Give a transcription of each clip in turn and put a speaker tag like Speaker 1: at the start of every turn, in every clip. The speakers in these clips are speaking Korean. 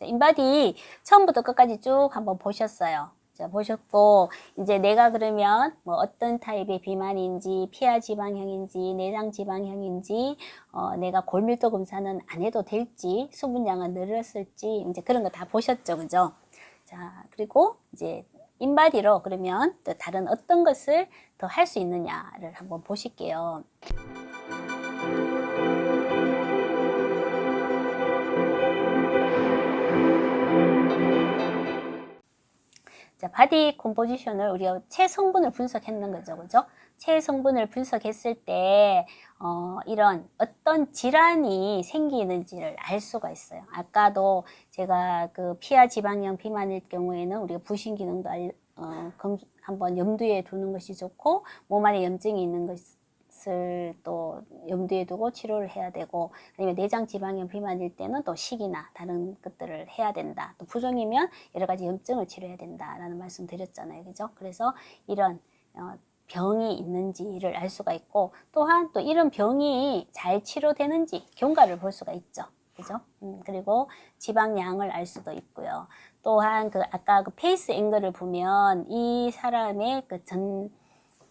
Speaker 1: 인바디 처음부터 끝까지 쭉 한번 보셨어요. 자, 보셨고, 이제 내가 그러면 뭐 어떤 타입의 비만인지, 피하 지방형인지, 내장 지방형인지, 내가 골밀도 검사는 안 해도 될지, 수분량은 늘었을지, 이제 그런 거 다 보셨죠. 그죠? 자, 그리고 이제 인바디로 그러면 또 다른 어떤 것을 더 할 수 있느냐를 한번 보실게요. 자, 바디 컴포지션을 우리가 체성분을 분석했는 거죠. 그죠? 체성분을 분석했을 때, 이런 어떤 질환이 생기는지를 알 수가 있어요. 아까도 제가 그 피하 지방형 비만일 경우에는 우리가 부신 기능도 한번 염두에 두는 것이 좋고, 몸 안에 염증이 있는 것을 또 염두에 두고 치료를 해야 되고, 아니면 내장 지방형 비만일 때는 또 식이나 다른 것들을 해야 된다. 또 부종이면 여러 가지 염증을 치료해야 된다라는 말씀 드렸잖아요. 그죠? 그래서 이런 병이 있는지를 알 수가 있고, 또한 또 이런 병이 잘 치료되는지 경과를 볼 수가 있죠. 그죠? 그리고 지방량을 알 수도 있고요. 또한 아까 그 페이스 앵글을 보면 이 사람의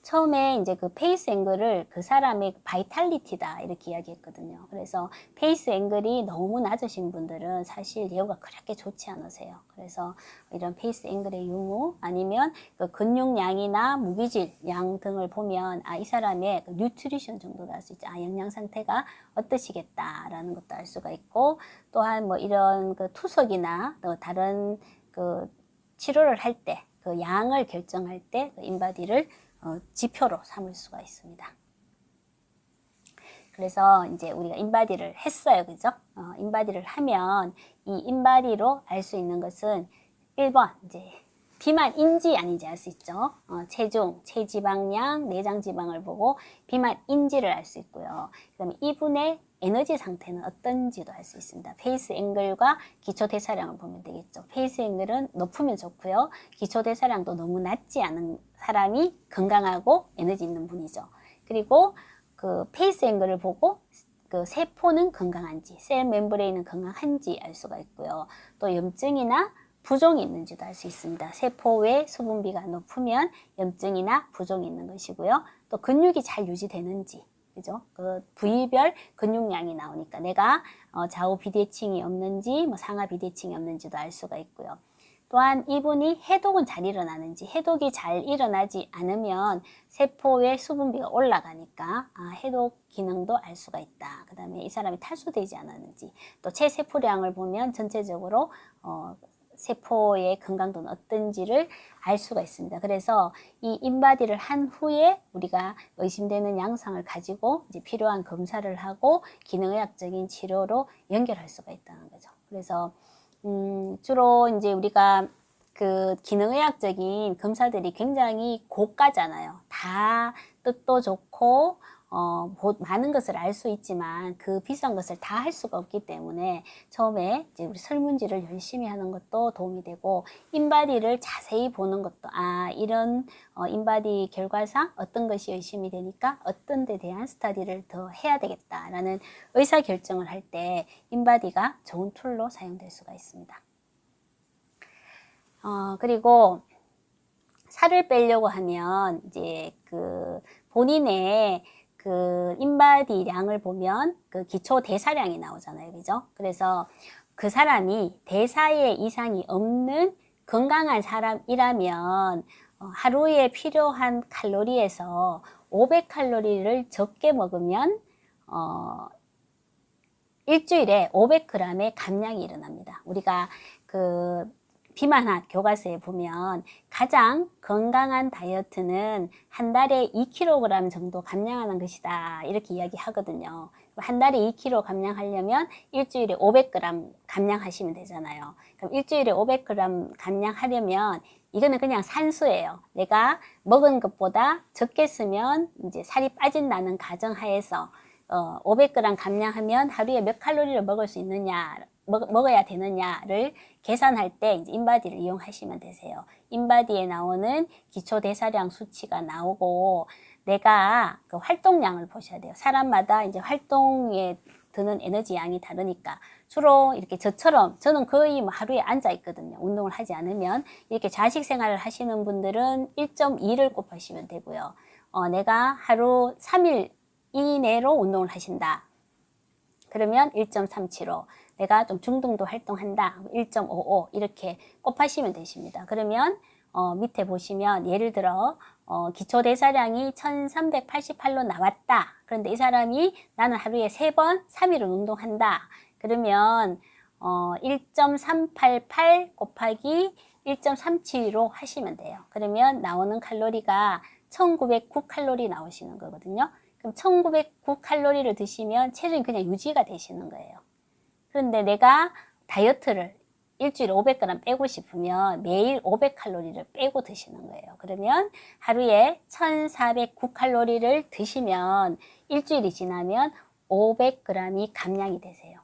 Speaker 1: 처음에 이제 그 페이스 앵글을 그 사람의 바이탈리티다 이렇게 이야기했거든요. 그래서 페이스 앵글이 너무 낮으신 분들은 사실 예후가 그렇게 좋지 않으세요. 그래서 이런 페이스 앵글의 유무 아니면 그 근육량이나 무기질량 등을 보면 이 사람의 그 뉴트리션 정도도 알 수 있죠. 영양 상태가 어떠시겠다라는 것도 알 수가 있고, 또한 뭐 이런 그 투석이나 또 다른 그 치료를 할 때 그 양을 결정할 때 그 인바디를 지표로 삼을 수가 있습니다. 그래서 이제 우리가 인바디를 했어요. 그죠? 인바디를 하면 이 인바디로 알 수 있는 것은 1번 이제 비만인지 아닌지 알 수 있죠. 체중, 체지방량, 내장 지방을 보고 비만인지를 알 수 있고요. 그다음에 이분의 에너지 상태는 어떤지도 알 수 있습니다. 페이스 앵글과 기초 대사량을 보면 되겠죠. 페이스 앵글은 높으면 좋고요. 기초 대사량도 너무 낮지 않은 사람이 건강하고 에너지 있는 분이죠. 그리고 그 페이스 앵글을 보고 그 세포는 건강한지, 셀 멤브레인은 건강한지 알 수가 있고요. 또 염증이나 부종이 있는지도 알 수 있습니다. 세포의 수분비가 높으면 염증이나 부종이 있는 것이고요. 또 근육이 잘 유지되는지, 그죠? 그 부위별 근육량이 나오니까 내가 좌우 비대칭이 없는지, 뭐 상하 비대칭이 없는지도 알 수가 있고요. 또한 이분이 해독은 잘 일어나는지, 해독이 잘 일어나지 않으면 세포의 수분비가 올라가니까 해독 기능도 알 수가 있다. 그 다음에 이 사람이 탈수되지 않았는지, 또 체세포량을 보면 전체적으로 세포의 건강도는 어떤지를 알 수가 있습니다. 그래서 이 인바디를 한 후에 우리가 의심되는 양상을 가지고 이제 필요한 검사를 하고 기능의학적인 치료로 연결할 수가 있다는 거죠. 그래서 주로 이제 우리가 그 기능의학적인 검사들이 굉장히 고가잖아요. 다 뜻도 좋고 많은 것을 알 수 있지만 그 비싼 것을 다 할 수가 없기 때문에 처음에 이제 우리 설문지를 열심히 하는 것도 도움이 되고, 인바디를 자세히 보는 것도 이런 인바디 결과상 어떤 것이 의심이 되니까 어떤 데 대한 스터디를 더 해야 되겠다라는 의사결정을 할 때 인바디가 좋은 툴로 사용될 수가 있습니다. 그리고 살을 빼려고 하면 이제 그 본인의 그 인바디량을 보면 그 기초 대사량이 나오잖아요. 그죠? 그래서 그 사람이 대사에 이상이 없는 건강한 사람이라면 하루에 필요한 칼로리에서 500칼로리를 적게 먹으면 일주일에 500g의 감량이 일어납니다. 우리가 그 비만학 교과서에 보면 가장 건강한 다이어트는 한 달에 2kg 정도 감량하는 것이다 이렇게 이야기하거든요. 한 달에 2kg 감량하려면 일주일에 500g 감량하시면 되잖아요. 그럼 일주일에 500g 감량하려면 이거는 그냥 산수예요. 내가 먹은 것보다 적게 쓰면 이제 살이 빠진다는 가정하에서 500g 감량하면 하루에 몇 칼로리를 먹을 수 있느냐, 먹어야 되느냐를 계산할 때 이제 인바디를 이용하시면 되세요. 인바디에 나오는 기초 대사량 수치가 나오고, 내가 그 활동량을 보셔야 돼요. 사람마다 이제 활동의 드는 에너지 양이 다르니까 주로 이렇게 저는 거의 뭐 하루에 앉아 있거든요. 운동을 하지 않으면. 이렇게 자식 생활을 하시는 분들은 1.2를 곱하시면 되고요. 내가 하루 3일 이내로 운동을 하신다. 그러면 1.37로 내가 좀 중등도 활동한다. 1.55 이렇게 곱하시면 되십니다. 그러면 밑에 보시면 예를 들어 기초 대사량이 1388로 나왔다. 그런데 이 사람이 나는 하루에 3번 3일은 운동한다. 그러면 1.388 곱하기 1.37로 하시면 돼요. 그러면 나오는 칼로리가 1909칼로리 나오시는 거거든요. 그럼 1909칼로리를 드시면 체중이 그냥 유지가 되시는 거예요. 그런데 내가 다이어트를 일주일에 500g 빼고 싶으면 매일 500칼로리를 빼고 드시는 거예요. 그러면 하루에 1409칼로리를 드시면 일주일이 지나면 500g이 감량이 되세요.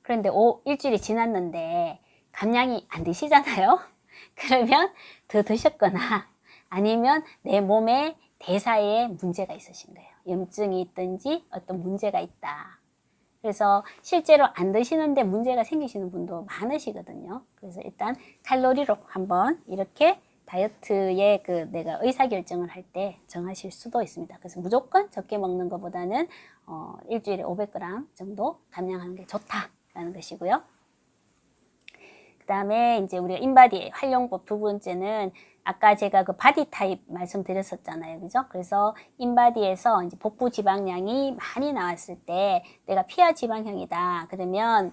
Speaker 1: 그런데 일주일이 지났는데 감량이 안 되시잖아요. 그러면 더 드셨거나 아니면 내 몸에 대사에 문제가 있으신 거예요. 염증이 있든지 어떤 문제가 있다. 그래서 실제로 안 드시는데 문제가 생기시는 분도 많으시거든요. 그래서 일단 칼로리로 한번 이렇게 다이어트에 내가 의사결정을 할 때 정하실 수도 있습니다. 그래서 무조건 적게 먹는 것보다는 일주일에 500g 정도 감량하는 게 좋다라는 것이고요. 그 다음에 이제 우리가 인바디 활용법 두 번째는 아까 제가 그 바디 타입 말씀드렸었잖아요. 그죠? 그래서 인바디에서 이제 복부 지방량이 많이 나왔을 때 내가 피하 지방형이다. 그러면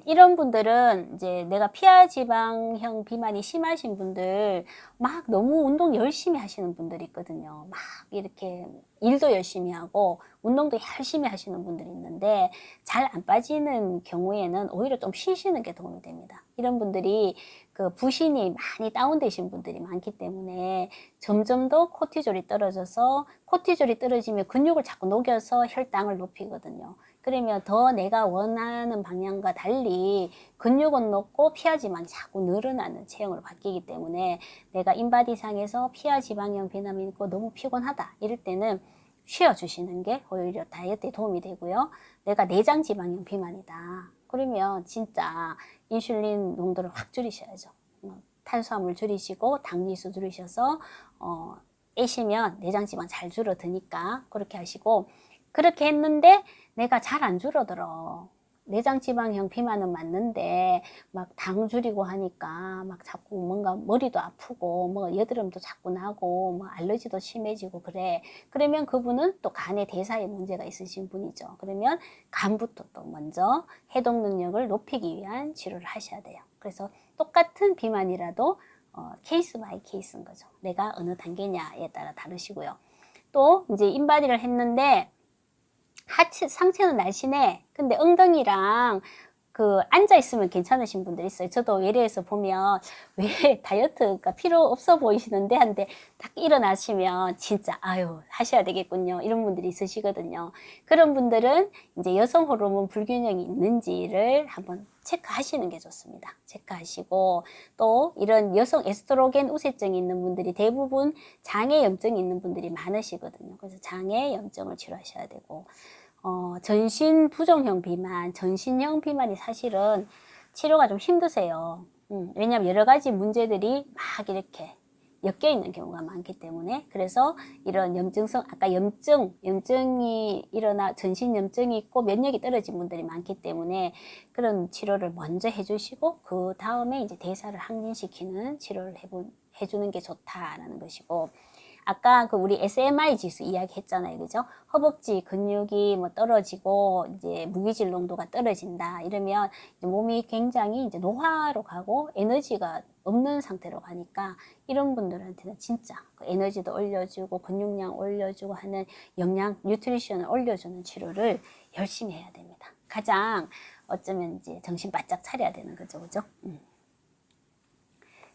Speaker 1: 이런 분들은 이제 내가 피하 지방형 비만이 심하신 분들 막 너무 운동 열심히 하시는 분들이 있거든요. 막 이렇게 일도 열심히 하고 운동도 열심히 하시는 분들이 있는데 잘 안 빠지는 경우에는 오히려 좀 쉬시는 게 도움이 됩니다. 이런 분들이 그 부신이 많이 다운되신 분들이 많기 때문에 점점 더 코티졸이 떨어져서 코티졸이 떨어지면 근육을 자꾸 녹여서 혈당을 높이거든요. 그러면 더 내가 원하는 방향과 달리 근육은 높고 피하지방이 자꾸 늘어나는 체형으로 바뀌기 때문에 내가 인바디상에서 피하지방형 비만이 있고 너무 피곤하다 이럴 때는 쉬어주시는 게 오히려 다이어트에 도움이 되고요. 내가 내장지방형 비만이다. 그러면 진짜 인슐린 농도를 확 줄이셔야죠. 탄수화물 줄이시고 당리수 줄이셔서 애시면 내장지방 잘 줄어드니까 그렇게 하시고 그렇게 했는데 내가 잘 안 줄어들어. 내장지방형 비만은 맞는데 막 당 줄이고 하니까 막 자꾸 뭔가 머리도 아프고 뭐 여드름도 자꾸 나고 뭐 알러지도 심해지고 그래. 그러면 그분은 또 간의 대사에 문제가 있으신 분이죠. 그러면 간부터 또 먼저 해독 능력을 높이기 위한 치료를 하셔야 돼요. 그래서 똑같은 비만이라도 케이스 바이 케이스인 거죠. 내가 어느 단계냐에 따라 다르시고요. 또 이제 인바디를 했는데 상체는 날씬해. 근데 엉덩이랑 앉아 있으면 괜찮으신 분들 있어요. 저도 외래에서 보면 왜 다이어트가 필요 없어 보이시는데 한데 딱 일어나시면 진짜 아유 하셔야 되겠군요. 이런 분들이 있으시거든요. 그런 분들은 이제 여성 호르몬 불균형이 있는지를 한번 체크하시는 게 좋습니다. 체크하시고 또 이런 여성 에스트로겐 우세증이 있는 분들이 대부분 장애 염증이 있는 분들이 많으시거든요. 그래서 장애 염증을 치료하셔야 되고 전신 부종형 비만, 전신형 비만이 사실은 치료가 좀 힘드세요. 왜냐하면 여러 가지 문제들이 막 이렇게 엮여 있는 경우가 많기 때문에 그래서 이런 염증성, 아까 염증이 일어나 전신 염증이 있고 면역이 떨어진 분들이 많기 때문에 그런 치료를 먼저 해주시고 그 다음에 이제 대사를 항진시키는 치료를 해주는 게 좋다라는 것이고 아까 우리 SMI 지수 이야기했잖아요, 그죠? 허벅지 근육이 뭐 떨어지고 이제 무기질 농도가 떨어진다 이러면 이제 몸이 굉장히 이제 노화로 가고 에너지가 없는 상태로 가니까 이런 분들한테는 진짜 에너지도 올려주고 근육량 올려주고 하는 영양 뉴트리션을 올려주는 치료를 열심히 해야 됩니다. 가장 어쩌면 이제 정신 바짝 차려야 되는 거죠, 그죠?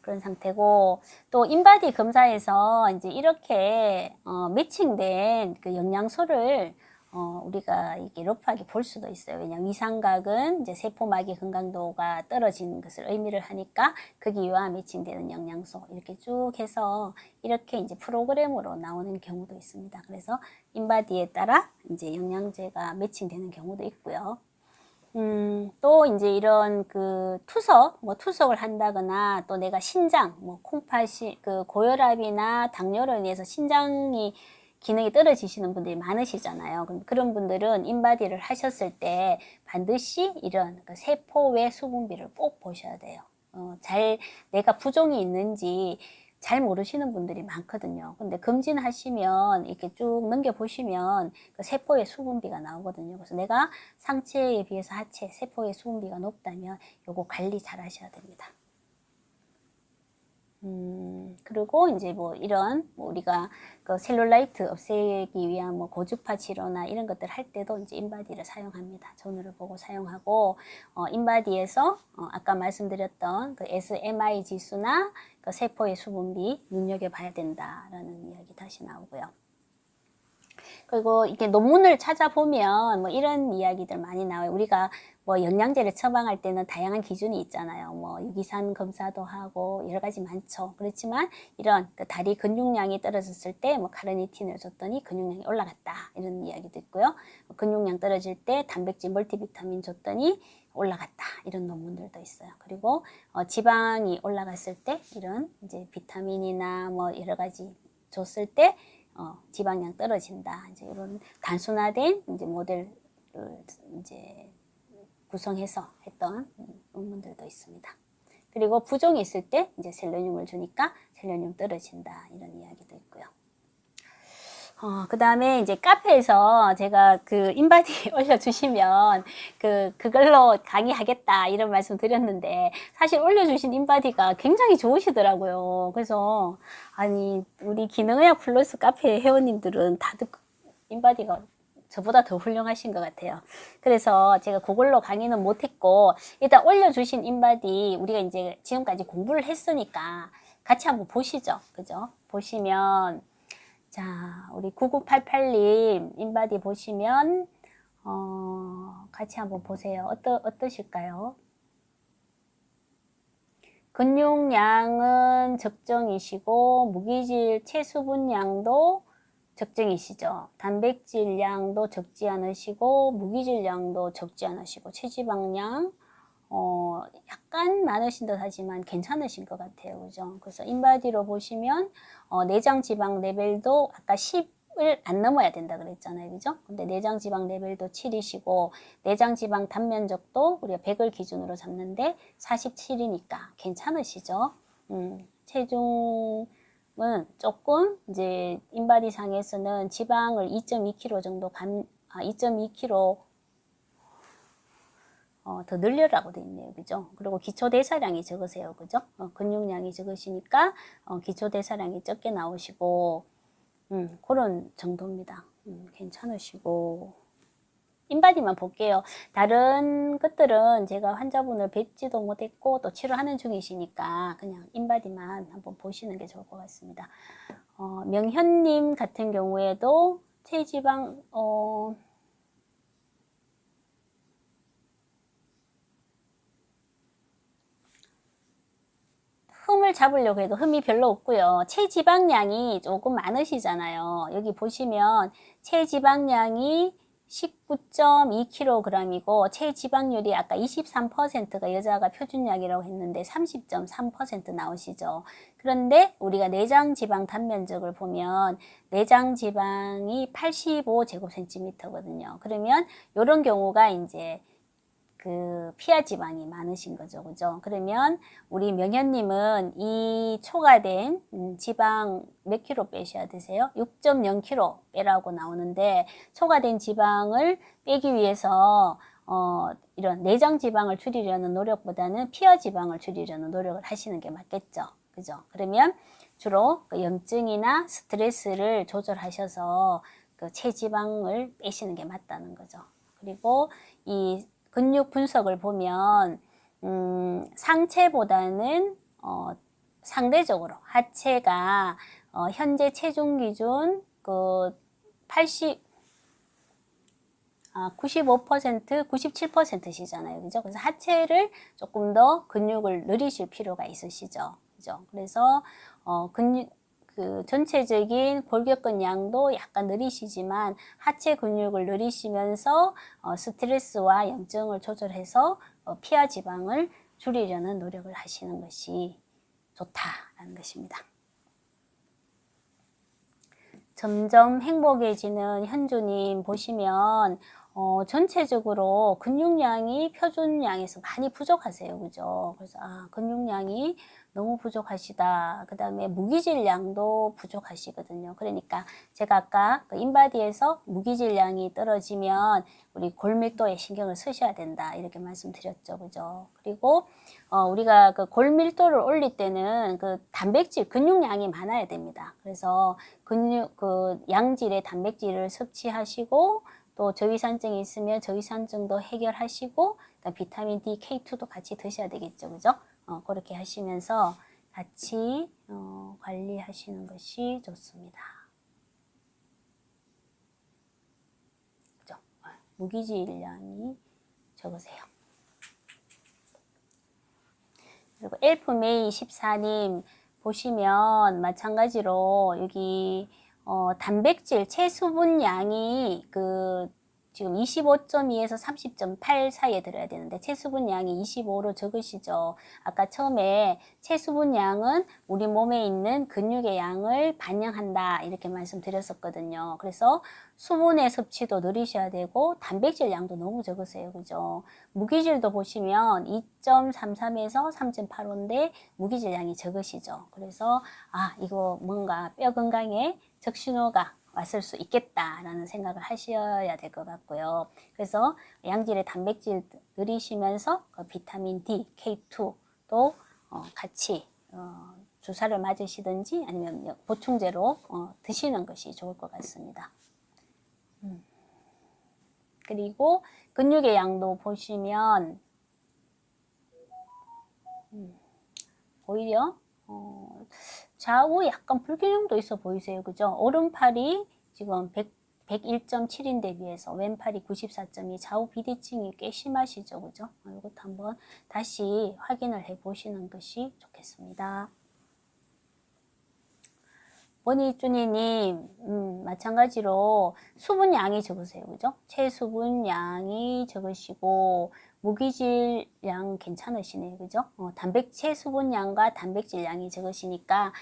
Speaker 1: 그런 상태고 또 인바디 검사에서 이제 이렇게 매칭된 그 영양소를 우리가 이게 러프하게 볼 수도 있어요. 왜냐하면 위상각은 이제 세포막의 건강도가 떨어지는 것을 의미를 하니까 거기와 매칭되는 영양소 이렇게 쭉 해서 이렇게 이제 프로그램으로 나오는 경우도 있습니다. 그래서 인바디에 따라 이제 영양제가 매칭되는 경우도 있고요. 또 이제 이런 그 투석을 한다거나 또 내가 신장, 그 고혈압이나 당뇨로 인해서 신장이 기능이 떨어지시는 분들이 많으시잖아요. 그런 분들은 인바디를 하셨을 때 반드시 이런 그 세포의 수분비를 꼭 보셔야 돼요. 내가 부종이 있는지 잘 모르시는 분들이 많거든요. 근데 검진하시면 이렇게 쭉 넘겨보시면 그 세포의 수분비가 나오거든요. 그래서 내가 상체에 비해서 하체 세포의 수분비가 높다면 요거 관리 잘 하셔야 됩니다. 그리고 이제 이런 우리가 그 셀룰라이트 없애기 위한 고주파 치료나 이런 것들 할 때도 이제 인바디를 사용합니다. 전후를 보고 사용하고, 인바디에서 아까 말씀드렸던 그 SMI 지수나 그 세포의 수분비 눈여겨봐야 된다라는 이야기 다시 나오고요. 그리고 이렇게 논문을 찾아보면 이런 이야기들 많이 나와요. 우리가 영양제를 처방할 때는 다양한 기준이 있잖아요. 유기산 검사도 하고 여러 가지 많죠. 그렇지만 이런 그 다리 근육량이 떨어졌을 때 카르니틴을 줬더니 근육량이 올라갔다 이런 이야기도 있고요. 근육량 떨어질 때 단백질 멀티비타민 줬더니 올라갔다 이런 논문들도 있어요. 그리고 지방이 올라갔을 때 이런 이제 비타민이나 여러 가지 줬을 때 지방량 떨어진다. 이제 이런 단순화된 이제 모델을 이제 구성해서 했던 논문들도 있습니다. 그리고 부종이 있을 때 이제 셀레늄을 주니까 셀레늄 떨어진다 이런 이야기도 있고요. 그 다음에 이제 카페에서 제가 그 인바디 올려주시면 그걸로 강의하겠다 이런 말씀 드렸는데 사실 올려주신 인바디가 굉장히 좋으시더라고요. 그래서 아니 우리 기능의학 플러스 카페 회원님들은 다들 인바디가 저보다 더 훌륭하신 것 같아요. 그래서 제가 그걸로 강의는 못했고 일단 올려주신 인바디 우리가 이제 지금까지 공부를 했으니까 같이 한번 보시죠. 그죠? 보시면 자, 우리 9988님 인바디 보시면 같이 한번 보세요. 어떠실까요? 근육량은 적정이시고 무기질 체수분량도 적정이시죠. 단백질량도 적지 않으시고 무기질량도 적지 않으시고 체지방량 약간 많으신 듯 하지만 괜찮으신 것 같아요. 그죠? 그래서 인바디로 보시면 내장 지방 레벨도 아까 10을 안 넘어야 된다 그랬잖아요. 그죠? 근데 내장 지방 레벨도 7이시고 내장 지방 단면적도 우리가 100을 기준으로 잡는데 47이니까 괜찮으시죠? 체중은 조금 이제 인바디 상에서는 지방을 2.2kg 정도 2.2kg 더 늘려라고 되어 있네요. 그죠? 그리고 기초대사량이 적으세요. 그죠? 근육량이 적으시니까 기초대사량이 적게 나오시고 그런 정도입니다. 괜찮으시고 인바디만 볼게요. 다른 것들은 제가 환자분을 뵙지도 못했고 또 치료하는 중이시니까 그냥 인바디만 한번 보시는 게 좋을 것 같습니다. 명현님 같은 경우에도 체지방 흠을 잡으려고 해도 흠이 별로 없고요. 체지방량이 조금 많으시잖아요. 여기 보시면 체지방량이 19.2kg이고 체지방률이 아까 23%가 여자가 표준약이라고 했는데 30.3% 나오시죠. 그런데 우리가 내장지방 단면적을 보면 내장지방이 85제곱센티미터거든요. 그러면 이런 경우가 이제 그 피하 지방이 많으신 거죠. 그죠? 그러면 우리 명현님은 이 초과된 지방 몇 킬로 빼셔야 되세요? 6.0kg 빼라고 나오는데 초과된 지방을 빼기 위해서 이런 내장 지방을 줄이려는 노력보다는 피하 지방을 줄이려는 노력을 하시는 게 맞겠죠. 그죠? 그러면 주로 그 염증이나 스트레스를 조절하셔서 그 체지방을 빼시는 게 맞다는 거죠. 그리고 이 근육 분석을 보면 상체보다는 상대적으로 하체가 현재 체중 기준 그 95%, 97%시잖아요. 그죠? 그래서 하체를 조금 더 근육을 늘리실 필요가 있으시죠. 그죠? 그래서, 그 전체적인 골격근 양도 약간 느리시지만 하체 근육을 늘리시면서 스트레스와 염증을 조절해서 피하 지방을 줄이려는 노력을 하시는 것이 좋다라는 것입니다. 점점 행복해지는 현주님 보시면 전체적으로 근육량이 표준량에서 많이 부족하세요. 그죠? 그래서 근육량이 너무 부족하시다. 그 다음에 무기질량도 부족하시거든요. 그러니까 제가 아까 그 인바디에서 무기질량이 떨어지면 우리 골밀도에 신경을 쓰셔야 된다. 이렇게 말씀드렸죠. 그죠? 그리고 우리가 그 골밀도를 올릴 때는 그 단백질, 근육량이 많아야 됩니다. 그래서 그 양질의 단백질을 섭취하시고 또 저위산증이 있으면 저위산증도 해결하시고 비타민 D, K2도 같이 드셔야 되겠죠. 그죠? 그렇게 하시면서 같이 관리하시는 것이 좋습니다. 그죠? 무기질량이 적으세요. 그리고 엘프메이 14님 보시면 마찬가지로 여기 단백질 체수분량이 지금 25.2에서 30.8 사이에 들어야 되는데 체수분량이 25로 적으시죠. 아까 처음에 체수분량은 우리 몸에 있는 근육의 양을 반영한다 이렇게 말씀드렸었거든요. 그래서 수분의 섭취도 늘리셔야 되고 단백질 양도 너무 적으세요. 그죠? 무기질도 보시면 2.33에서 3.85인데 무기질 양이 적으시죠. 그래서 이거 뭔가 뼈 건강에 적신호가 왔을 수 있겠다라는 생각을 하셔야 될 것 같고요. 그래서 양질의 단백질 늘리시면서 비타민 D, K2도 같이 주사를 맞으시든지 아니면 보충제로 드시는 것이 좋을 것 같습니다. 그리고 근육의 양도 보시면 오히려 좌우 약간 불균형도 있어 보이세요. 그죠? 오른팔이 지금 101.7인데 비해서 왼팔이 94.2, 좌우 비대칭이 꽤 심하시죠. 그죠? 이것도 한번 다시 확인을 해 보시는 것이 좋겠습니다. 원희준이님, 마찬가지로 수분량이 적으세요. 그죠? 체수분량이 적으시고, 무기질량 괜찮으시네요. 그죠? 체수분량과 단백질량이 적으시니까,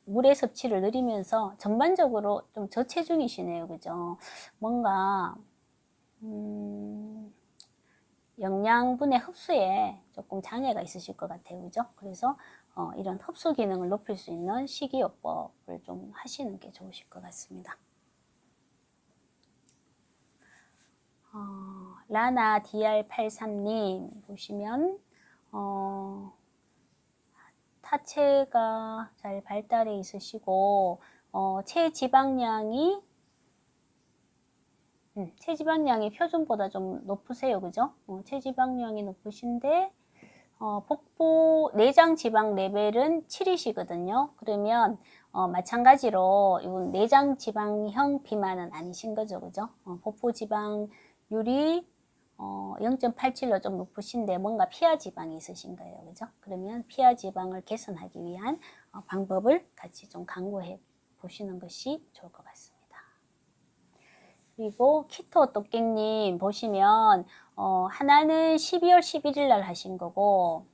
Speaker 1: 물의 섭취를 늘리면서 전반적으로 좀 저체중이시네요. 그죠? 뭔가, 영양분의 흡수에 조금 장애가 있으실 것 같아요. 그죠? 그래서, 이런 흡수 기능을 높일 수 있는 식이요법을 좀 하시는 게 좋으실 것 같습니다. 라나 DR83님 보시면 하체가 잘 발달해 있으시고 체지방량이 표준보다 좀 높으세요. 그죠? 체지방량이 높으신데 복부 내장 지방 레벨은 7이시거든요. 그러면 마찬가지로 이건 내장 지방형 비만은 아니신 거죠. 그죠? 복부 지방률이 0.87로 좀 높으신데 뭔가 피하 지방이 있으신 거예요. 그죠? 그러면 피하 지방을 개선하기 위한 방법을 같이 좀 강구해 보시는 것이 좋을 것 같습니다. 그리고 키토 똑갱님 보시면 하나는 12월 11일 날 하신 거고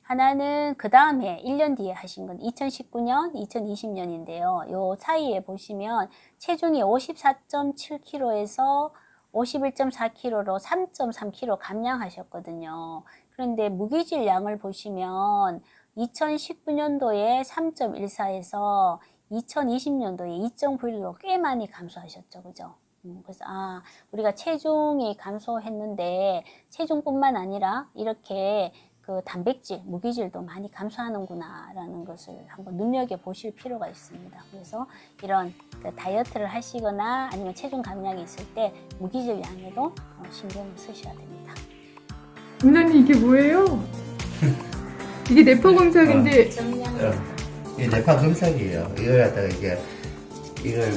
Speaker 1: 하나는 그 다음에 1년 뒤에 하신 건 2019년, 2020년인데요. 요 사이에 보시면 체중이 54.7kg에서 51.4kg로 3.3kg 감량하셨거든요. 그런데 무기질 양을 보시면 2019년도에 3.14에서 2020년도에 2.91로 꽤 많이 감소하셨죠. 그죠? 그래서 우리가 체중이 감소했는데 체중뿐만 아니라 이렇게 그 단백질, 무기질도 많이 감소하는구나 라는 것을 한번 눈여겨보실 필요가 있습니다. 그래서 이런 다이어트를 하시거나 아니면 체중 감량이 있을 때 무기질 양에도 신경을 쓰셔야 됩니다.
Speaker 2: 원장님 이게 뭐예요? 이게 뇌파 검사인데
Speaker 3: 이게 뇌파 검사기예요. 이걸 갖다가 이게 이걸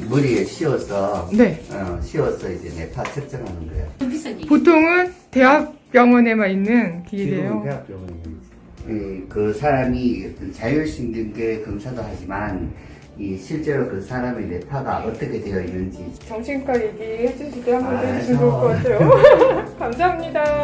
Speaker 3: 머리에 씌워서
Speaker 2: 네.
Speaker 3: 씌워서 이제 뇌파 측정하는 거야.
Speaker 2: 보통은 대학병원에만 있는
Speaker 3: 지금은
Speaker 2: 기계래요.
Speaker 3: 대학병원에 그 사람이 어떤 자율신경계 검사도 하지만 이 실제로 그 사람의 뇌파가 어떻게 되어 있는지
Speaker 2: 정신과 얘기해 주실 때 한번
Speaker 3: 아,
Speaker 2: 해주시면 좋을 것 같아요. 감사합니다.